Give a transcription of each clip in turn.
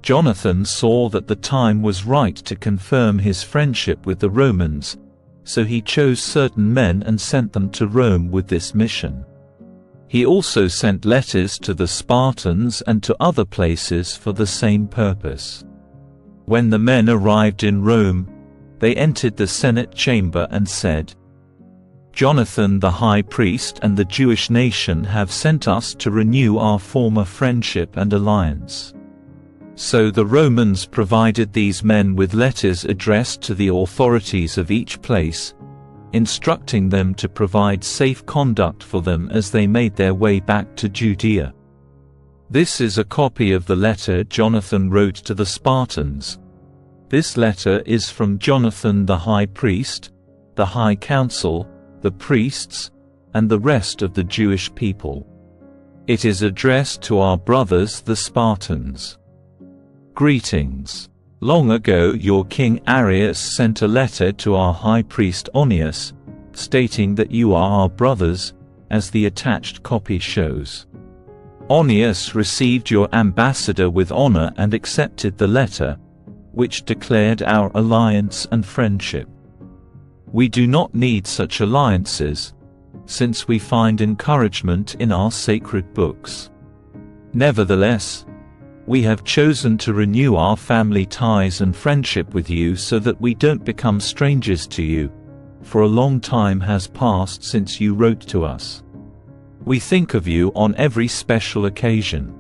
Jonathan saw that the time was right to confirm his friendship with the Romans, so he chose certain men and sent them to Rome with this mission. He also sent letters to the Spartans and to other places for the same purpose. When the men arrived in Rome, they entered the Senate chamber and said, "Jonathan the high priest and the Jewish nation have sent us to renew our former friendship and alliance." So the Romans provided these men with letters addressed to the authorities of each place, instructing them to provide safe conduct for them as they made their way back to Judea. This is a copy of the letter Jonathan wrote to the Spartans. This letter is from Jonathan the high priest, the high council, the priests, and the rest of the Jewish people. It is addressed to our brothers the Spartans. Greetings. Long ago your king Arius sent a letter to our high priest Onias, stating that you are our brothers, as the attached copy shows. Onias received your ambassador with honor and accepted the letter, which declared our alliance and friendship. We do not need such alliances, since we find encouragement in our sacred books. Nevertheless, we have chosen to renew our family ties and friendship with you so that we don't become strangers to you, for a long time has passed since you wrote to us. We think of you on every special occasion.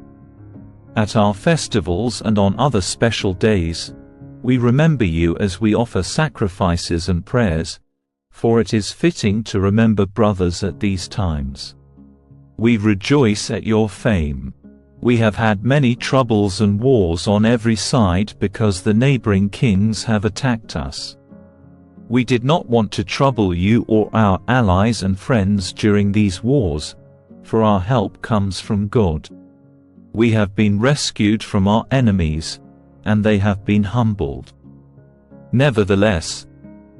At our festivals and on other special days, we remember you as we offer sacrifices and prayers, for it is fitting to remember brothers at these times. We rejoice at your fame. We have had many troubles and wars on every side because the neighboring kings have attacked us. We did not want to trouble you or our allies and friends during these wars, for our help comes from God. We have been rescued from our enemies, and they have been humbled. Nevertheless,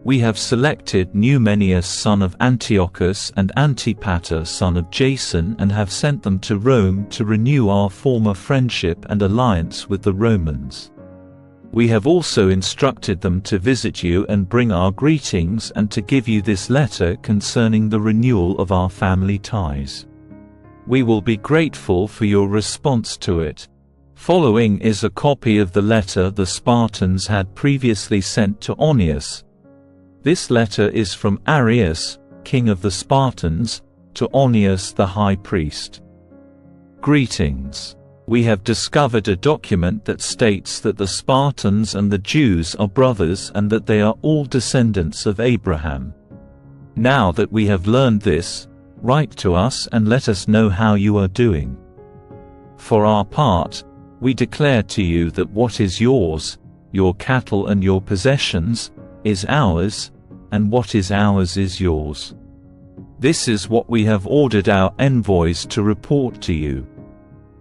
we have selected Numenius son of Antiochus and Antipater son of Jason and have sent them to Rome to renew our former friendship and alliance with the Romans. We have also instructed them to visit you and bring our greetings and to give you this letter concerning the renewal of our family ties. We will be grateful for your response to it. Following is a copy of the letter the Spartans had previously sent to Onias. This letter is from Arius, king of the Spartans, to Onias the high priest. Greetings. We have discovered a document that states that the Spartans and the Jews are brothers and that they are all descendants of Abraham. Now that we have learned this, write to us and let us know how you are doing. For our part, we declare to you that what is yours, your cattle and your possessions, is ours, and what is ours is yours. This is what we have ordered our envoys to report to you.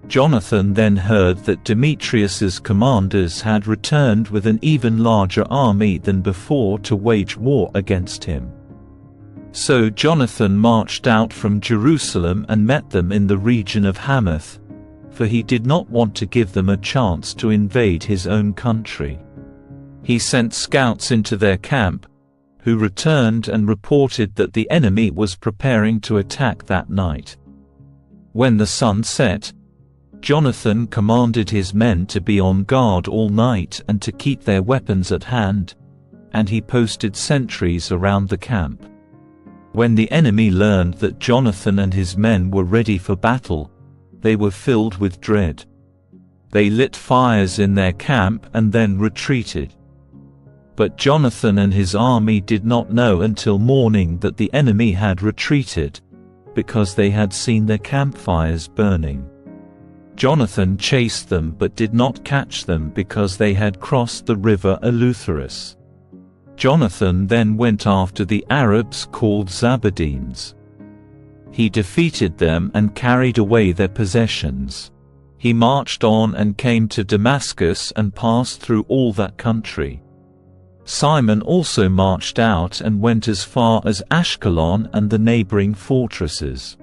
Jonathan then heard that Demetrius's commanders had returned with an even larger army than before to wage war against him. So Jonathan marched out from Jerusalem and met them in the region of Hamath, for he did not want to give them a chance to invade his own country. He sent scouts into their camp, who returned and reported that the enemy was preparing to attack that night. When the sun set, Jonathan commanded his men to be on guard all night and to keep their weapons at hand, and he posted sentries around the camp. When the enemy learned that Jonathan and his men were ready for battle, they were filled with dread. They lit fires in their camp and then retreated. But Jonathan and his army did not know until morning that the enemy had retreated, because they had seen their campfires burning. Jonathan chased them but did not catch them because they had crossed the river Eleutherus. Jonathan then went after the Arabs called Zabadeans. He defeated them and carried away their possessions. He marched on and came to Damascus and passed through all that country. Simon also marched out and went as far as Ashkelon and the neighboring fortresses.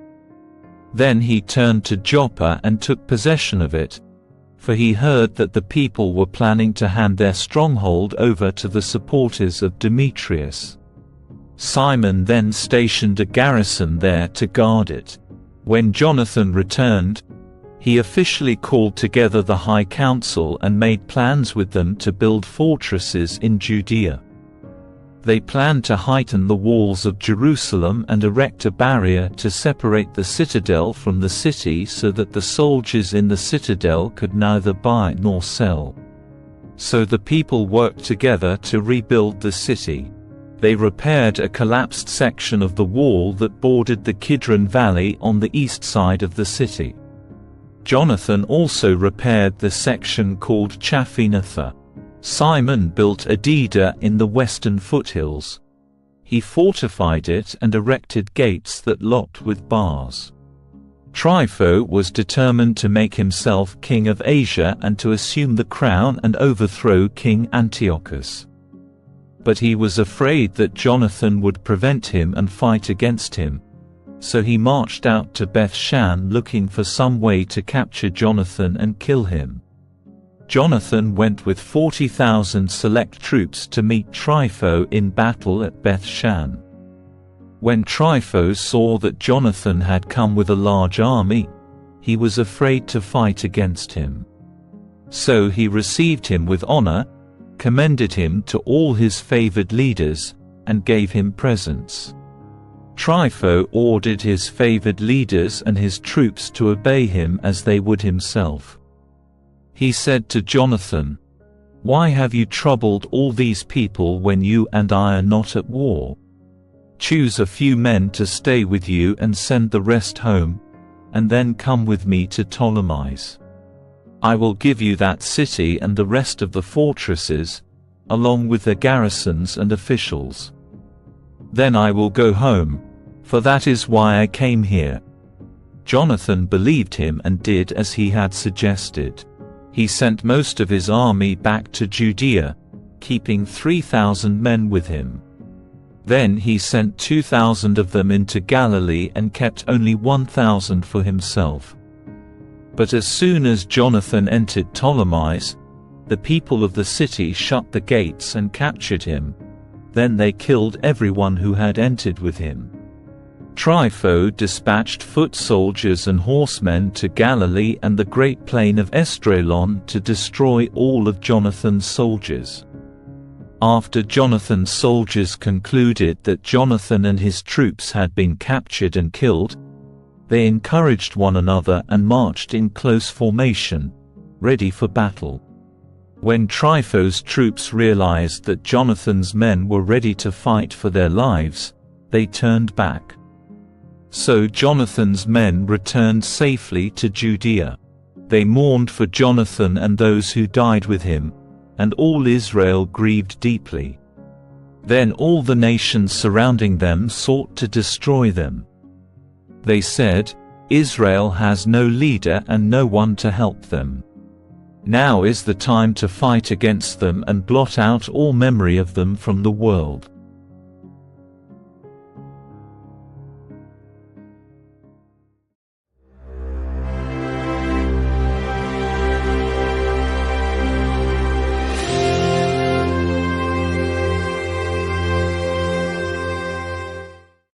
Then he turned to Joppa and took possession of it, for he heard that the people were planning to hand their stronghold over to the supporters of Demetrius. Simon then stationed a garrison there to guard it. When Jonathan returned, he officially called together the high council and made plans with them to build fortresses in Judea. They planned to heighten the walls of Jerusalem and erect a barrier to separate the citadel from the city so that the soldiers in the citadel could neither buy nor sell. So the people worked together to rebuild the city. They repaired a collapsed section of the wall that bordered the Kidron Valley on the east side of the city. Jonathan also repaired the section called Chaphinatha. Simon built Adida in the western foothills. He fortified it and erected gates that locked with bars. Trypho was determined to make himself king of Asia and to assume the crown and overthrow King Antiochus. But he was afraid that Jonathan would prevent him and fight against him. So he marched out to Beth-shan looking for some way to capture Jonathan and kill him. Jonathan went with 40,000 select troops to meet Trypho in battle at Beth-shan. When Trypho saw that Jonathan had come with a large army, he was afraid to fight against him. So he received him with honor, commended him to all his favored leaders, and gave him presents. Trypho ordered his favored leaders and his troops to obey him as they would himself. He said to Jonathan, "Why have you troubled all these people when you and I are not at war? Choose a few men to stay with you and send the rest home, and then come with me to Ptolemais. I will give you that city and the rest of the fortresses, along with their garrisons and officials. Then I will go home, for that is why I came here." Jonathan believed him and did as he had suggested. He sent most of his army back to Judea, keeping 3,000 men with him. Then he sent 2,000 of them into Galilee and kept only 1,000 for himself. But as soon as Jonathan entered Ptolemais, the people of the city shut the gates and captured him. Then they killed everyone who had entered with him. Trypho dispatched foot soldiers and horsemen to Galilee and the great plain of Esdraelon to destroy all of Jonathan's soldiers. After Jonathan's soldiers concluded that Jonathan and his troops had been captured and killed, they encouraged one another and marched in close formation, ready for battle. When Trypho's troops realized that Jonathan's men were ready to fight for their lives, they turned back. So Jonathan's men returned safely to Judea. They mourned for Jonathan and those who died with him, and all Israel grieved deeply. Then all the nations surrounding them sought to destroy them. They said, "Israel has no leader and no one to help them. Now is the time to fight against them and blot out all memory of them from the world."